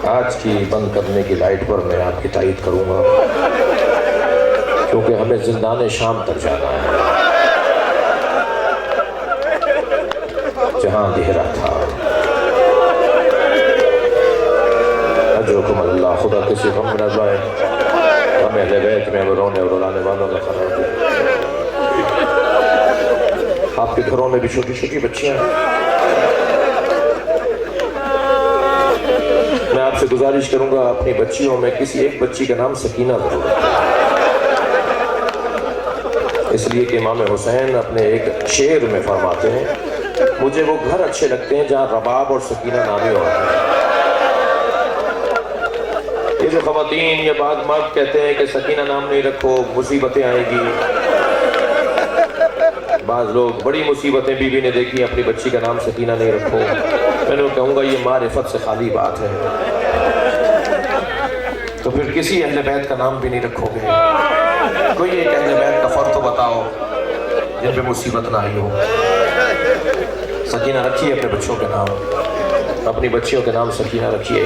آج کی بند کرنے کی لائٹ پر میں آپ کی تائید کروں گا، کیونکہ ہمیں زندان شام تک جانا ہے جہاں اندھیرا تھا۔ اجرکم اللہ، خدا کسی غم نہ لائے، ہمیں اہل بیت میں رونے اور رلانے والوں کا قرار دے۔ آپ کے گھروں میں بھی چھوٹی چھوٹی بچیاں ہیں، میں آپ سے گزارش کروں گا اپنی بچیوں میں کسی ایک بچی کا نام سکینہ ضرور رکھیں، اس لیے کہ امام حسین اپنے ایک شعر میں فرماتے ہیں مجھے وہ گھر اچھے لگتے ہیں جہاں رباب اور سکینہ نامی ہوتے ہیں۔ یہ جو خواتین یا بعض مرد کہتے ہیں کہ سکینہ نام نہیں رکھو مصیبتیں آئیں گی، بعض لوگ بڑی مصیبتیں بیوی نے دیکھی اپنی بچی کا نام سکینہ نہیں رکھو، میں نے کہوں گا یہ معرفت سے خالی بات ہے، تو پھر کسی اہل بیت کا نام بھی نہیں رکھو گے، کوئی ایک اہل بیت کا فرد تو بتاؤ جن پہ مصیبت نہ آئی ہو۔ سکینہ رکھیے اپنے بچوں کے نام، اپنی بچیوں کے نام سکینہ رکھیے۔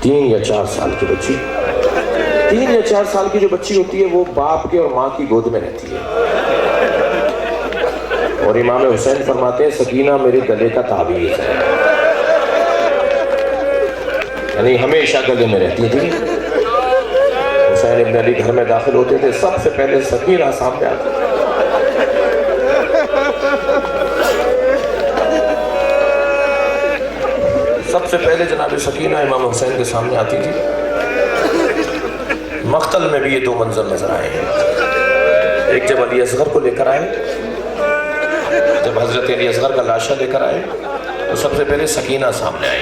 3 یا 4 سال کی بچی، 3 یا 4 سال کی جو بچی ہوتی ہے وہ باپ کے اور ماں کی گود میں رہتی ہے، اور امام حسین فرماتے ہیں سکینہ میرے گلے کا تعویذ ہے، یعنی ہمیشہ گلے میں رہتی تھی۔ حسین ابن علی گھر میں داخل ہوتے تھے سب سے پہلے سکینہ سامنے آتی، سب سے پہلے جناب سکینہ امام حسین کے سامنے آتی تھی۔ مقتل میں بھی یہ 2 منظر نظر آئے ہیں، ایک جب علی اصغر کو لے کر آئے، جب حضرت علی اصغر کا لاشا لے کر آئے تو سب سے پہلے سکینہ سامنے آئے،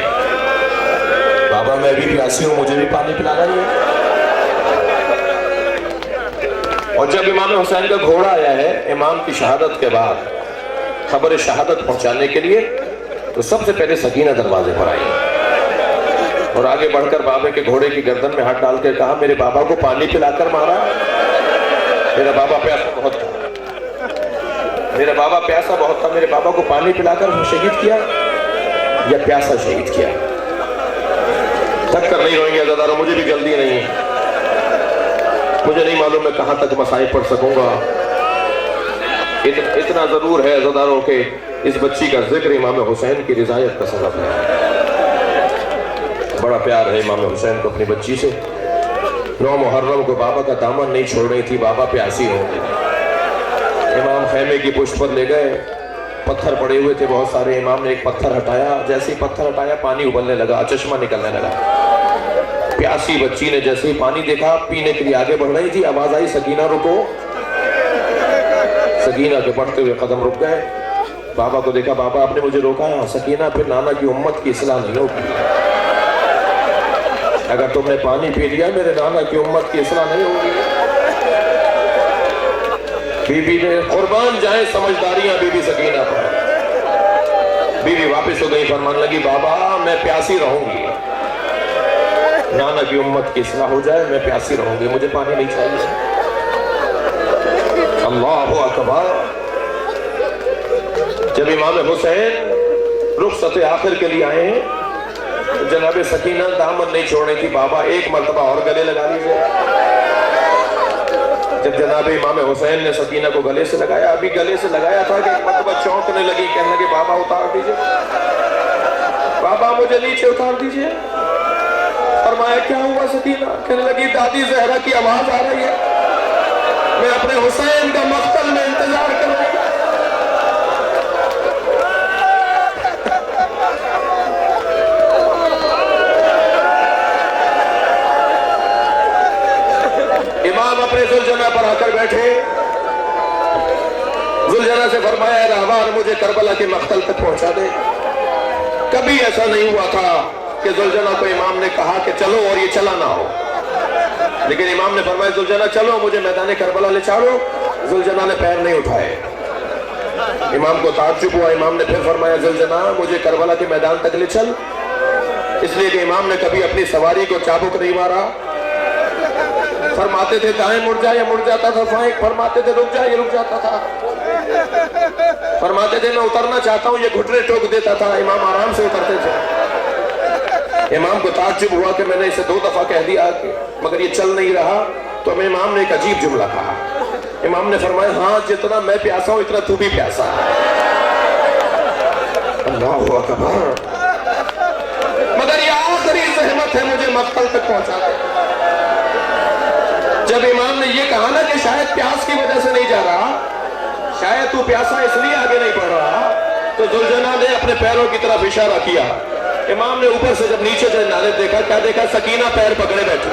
بابا میں بھی پیاسی ہوں مجھے بھی پانی پلانا ہی ہے۔ اور جب امام حسین کا گھوڑا آیا ہے امام کی شہادت کے بعد خبر شہادت پہنچانے کے لیے، تو سب سے پہلے سکینہ دروازے پر آئی اور آگے بڑھ کر بابے کے گھوڑے کی گردن میں ہاتھ ڈال کے کہا میرے بابا کو پانی پلا کر مارا، میرا بابا پیاسا بہت تھا، میرا بابا پیاسا بہت تھا، میرے بابا کو پانی پلا کر شہید کیا یا پیاسا شہید کیا؟ تھک کر نہیں روئیں گے عزاداروں، مجھے بھی جلدی نہیں ہے، مجھے نہیں معلوم میں کہاں تک مصائب پڑھ سکوں گا، اتنا ضرور ہے عزاداروں کہ اس بچی کا ذکر امام حسین کی رضایت کا سبب ہے۔ بڑا پیار ہے امام حسین کو اپنی بچی سے۔ 9 محرم کو بابا کا دامن نہیں چھوڑ رہی تھی، بابا پیاسی ہو گئی، امام خیمے کی پشت پر لے گئے، پتھر پڑے ہوئے تھے بہت سارے، امام نے ایک پتھر ہٹایا، جیسے ہی پتھر ہٹایا پانی ابلنے لگا، چشمہ نکلنے لگا، پیاسی بچی نے جیسے ہی پانی دیکھا پینے کے لیے آگے بڑھ رہی تھی، آواز آئی سکینہ رکو، سکینہ کے بڑھتے ہوئے قدم رک گئے، بابا کو دیکھا، بابا آپ نے مجھے روکا ہے، سکینہ پھر نانا کی امت کی اصلاح نہیں ہوگی، اگر تم نے پانی پی لیا میرے نانا کی امت کی اصلاح نہیں ہوگی۔ بی بی نے قربان جائیں سمجھداریاں بی بی سکینہ پر، بی بی واپس ہو گئی، فرمان لگی بابا میں پیاسی رہوں گی، نانا کی امت کی اصلاح ہو جائے میں پیاسی رہوں گی، مجھے پانی نہیں چاہیے۔ اللہ اکبر۔ جب امام حسین رخصت آخر کے لیے آئے ہیں جناب سکینہ دامن نہیں چھوڑ رہی تھی، بابا ایک مرتبہ اور گلے لگا لیجئے۔ جب جناب امام حسین نے سکینہ کو گلے سے لگایا، ابھی گلے سے لگایا تھا کہ ایک مرتبہ چونکنے لگی، کہنے لگے بابا اتار دیجئے، بابا مجھے نیچے اتار دیجئے۔ فرمایا کیا ہوا سکینہ؟ کہنے لگی دادی زہرا کی آواز آ رہی ہے، میں اپنے حسین کا مقتل میں انتظار کر رہی ہوں۔ امام اپنے ذوالجناح پر آ کر بیٹھے، ذوالجناح سے فرمایا اے راہبر مجھے کربلا کے مقتل تک پہنچا دے۔ کبھی ایسا نہیں ہوا تھا کہ ذوالجناح کو امام نے کہا کہ چلو اور یہ چلا نہ ہو، لیکن امام نے فرمایا ذوالجناح چلو مجھے میدان کربلا لے چلو، ذوالجناح نے پیر نہیں اٹھائے۔ امام کو تعجب ہوا، امام نے پھر فرمایا ذوالجناح مجھے کربلا کے میدان تک لے چل، اس لیے کہ امام نے کبھی اپنی سواری کو چابک نہیں مارا، فرماتے تھے دائیں مڑ جا یا مڑ جاتا تھا، فرماتے تھے رک جا یہ رک جاتا تھا، فرماتے تھے میں اترنا چاہتا ہوں یہ گھٹنے ٹوک دیتا تھا، امام آرام سے اترتے تھے۔ امام کو تعجب ہوا کہ میں نے اسے 2 دفعہ کہہ دیا کہ مگر یہ چل نہیں رہا، تو امام نے ایک عجیب جملہ کہا. امام نے فرمایا ہاں جتنا میں پیاسا ہوں اتنا تو بھی پیاسا ہے. اللہ اکبر. مگر یہ آخری زحمت ہے مجھے مقتل تک پہنچا دے. جب امام نے یہ کہا نا کہ شاید پیاس کی وجہ سے نہیں جا رہا، شاید تو پیاسا اس لیے آگے نہیں بڑھ رہا، تو ذوالجناح نے اپنے پیروں کی طرف اشارہ کیا. امام نے اوپر سے جب نیچے سے ناظر دیکھا، کیا دیکھا؟ سکینہ پیر پکڑے بیٹھے.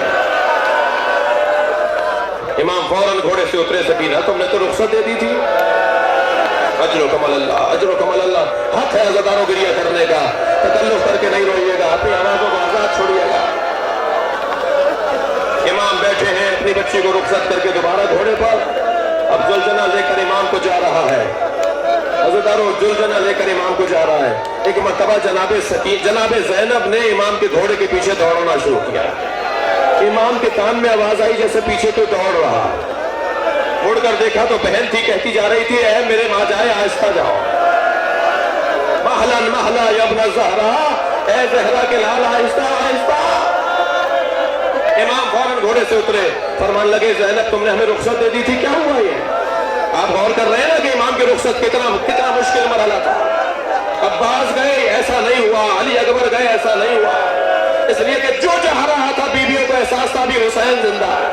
امام فوراً گھوڑے سے اترے. سکینہ تم نے تو رخصت دے دی تھی. اجر و کمال اللہ، اجر و کمال اللہ. حق ہے عزاداروں گریہ کرنے کا، تکلف کر کے نہیں روئیے گا، اپنی آوازوں کو آزاد چھوڑیے گا. امام بیٹھے ہیں اپنی بچی کو رخصت کر کے دوبارہ گھوڑے پر. اب ذوالجناح لے کر امام کو جا رہا ہے. عزاداروں ذوالجناح لے کر امام کو جا رہا ہے. ایک مرتبہ جناب زینب نے امام کے گھوڑے کے پیچھے دوڑنا شروع کیا. امام کے کان میں آواز آئی جیسے پیچھے کوئی دوڑ رہا. مڑ کر دیکھا تو بہن تھی، کہتی جا رہی تھی اے میرے ماں جائے آہستہ جاؤ. محلن محلہ یا ابن الزہرا، اے زہرا کے لال آہستہ آہستہ. امام فوراً گھوڑے سے اترے، فرمان لگے زینب تم نے ہمیں رخصت دے دی تھی، کیا ہوا یہ؟ آپ غور کر رہے ہیں نا کہ امام کی رخصت کتنا مشکل مرحلہ تھا. عباس گئے ایسا نہیں ہوا، علی اکبر گئے ایسا نہیں ہوا، اس لیے کہ جو چاہ رہا تھا بیویوں کو احساس تھا بھی حسین زندہ ہے.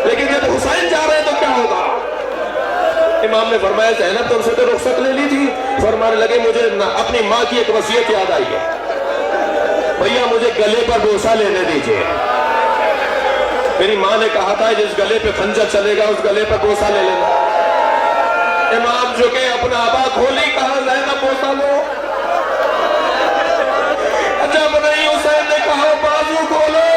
لیکن جب حسین جا رہے ہیں تو کیا ہوگا؟ امام نے فرمایا زینب تم سے تو رخصت لے لی تھی. فرمانے لگے مجھے اپنی ماں کی ایک وصیت یاد آئی ہے، بھیا مجھے گلے پر بوسہ لینے دیجئے. میری ماں نے کہا تھا جس گلے پہ خنجر چلے گا اس گلے پر بوسہ لے لینا. امام جھکے اپنا آبا کھولی، کہا زینب بوسہ لو. جب نہیں حسین نے کہا بازو کھولو،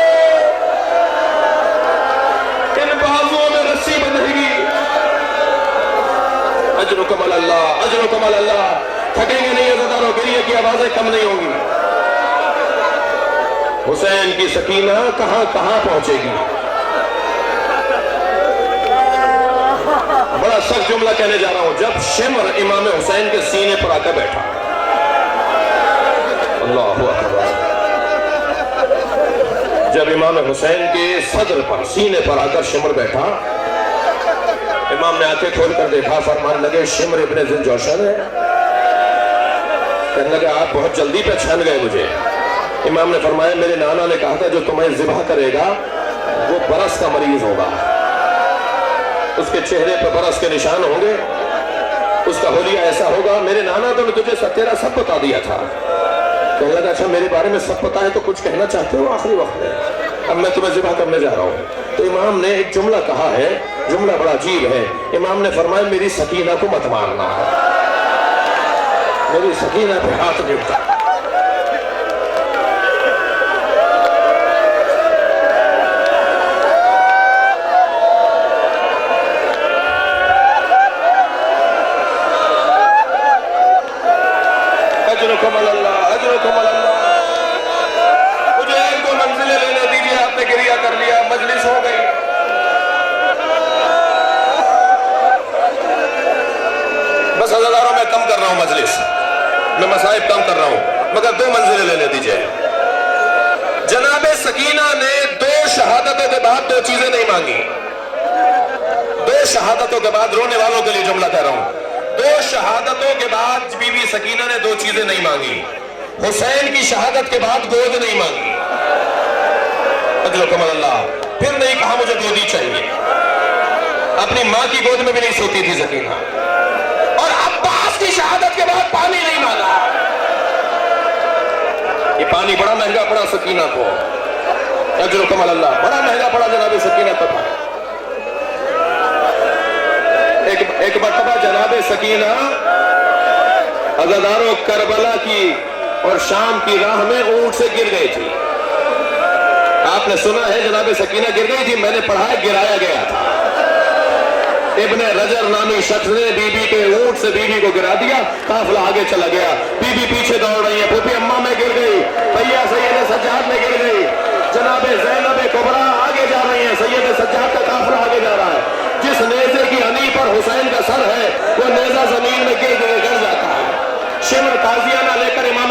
ان بازوؤں میں رسی بندھے گی. اجرکم اللہ، اجرکم اللہ. تھکیں گے نہیں عزاداروں، گریہ کی آوازیں کم نہیں ہوں گی. حسین کی سکینہ کہاں کہاں پہنچے گی. بڑا سخت جملہ کہنے جا رہا ہوں. جب شمر امام حسین کے سینے پر آ کر بیٹھا، اللہ اکبر، جب امام حسین کے صدر پر سینے پر آ کر شمر بیٹھا، امام نے آنکھیں کھول کر دیکھا. فرمان لگے شمر ابن ذوالجوشن ہے. کہنے لگے آپ بہت جلدی پہچان گئے مجھے. امام نے فرمایا میرے نانا نے کہا تھا جو تمہیں ذبح کرے گا وہ برس کا مریض ہوگا، اس کے چہرے پہ برس کے نشان ہوں گے، اس کا حلیہ ایسا ہوگا. میرے نانا تو نے تجھے تیرا سب بتا دیا تھا. کہنے لگا اچھا میرے بارے میں سب پتا ہے تو کچھ کہنا چاہتے ہو آخری وقت میں؟ اب میں تمہیں ذبح کرنے جا رہا ہوں. تو امام نے ایک جملہ کہا ہے، جملہ بڑا عجیب ہے. امام نے فرمایا میری سکینہ کو مت مارنا، میری سکینہ پہ ہاتھ نہیں اٹھا. اجرکم اللہ، اجرکم اللہ. مجھے 1-2 منزلیں لینے دیجئے. آپ نے گریہ کر لیا، مجلس ہو گئی. بس عزاداروں میں کم کر رہا ہوں مجلس، میں مصائب کم کر رہا ہوں، مگر 2 منزلیں لینے دیجئے. جناب سکینہ نے 2 شہادتوں کے بعد 2 چیزیں نہیں مانگی. 2 شہادتوں کے بعد، رونے والوں کے لیے جملہ کہہ رہا ہوں، 2 شہادتوں کے بعد بی بی سکینہ نے 2 چیزیں نہیں مانگی. حسین کی شہادت کے بعد گود نہیں مانگی. اجرکم اللہ. پھر نہیں کہا مجھے گودی چاہیے. اپنی ماں کی گود میں بھی نہیں سوتی تھی سکینہ. اور عباس کی شہادت کے بعد پانی نہیں مانگا. یہ پانی بڑا مہنگا پڑا سکینہ کو. اجرکم اللہ. بڑا مہنگا پڑا جناب سکینہ کو. ایک مرتبہ جناب سکینہ عزاداروں کربلا کی اور شام کی راہ میں اونٹ سے گر گئی تھی. آپ نے سنا ہے جناب سکینہ گر گئی تھی، میں نے پڑھا ہے گرایا گیا تھا. ابن رجر نامی شخص نے بی بی کے اونٹ سے بی بی کو گرا دیا. قافلہ آگے چلا گیا، بی بی پیچھے دوڑ رہی ہے. پھوپھی اماں میں گر گئی، بھیا سید سجاد میں گر گئی. جناب زینب کبریٰ آگے جا رہی ہیں، سید سجاد کا قافلہ آگے جا رہا ہے. جس نیزے کی ہنی پر حسین کا سر ہے وہ نیزہ زمین میں گر جاتا ہے. شمر تازیانہ لے کر امام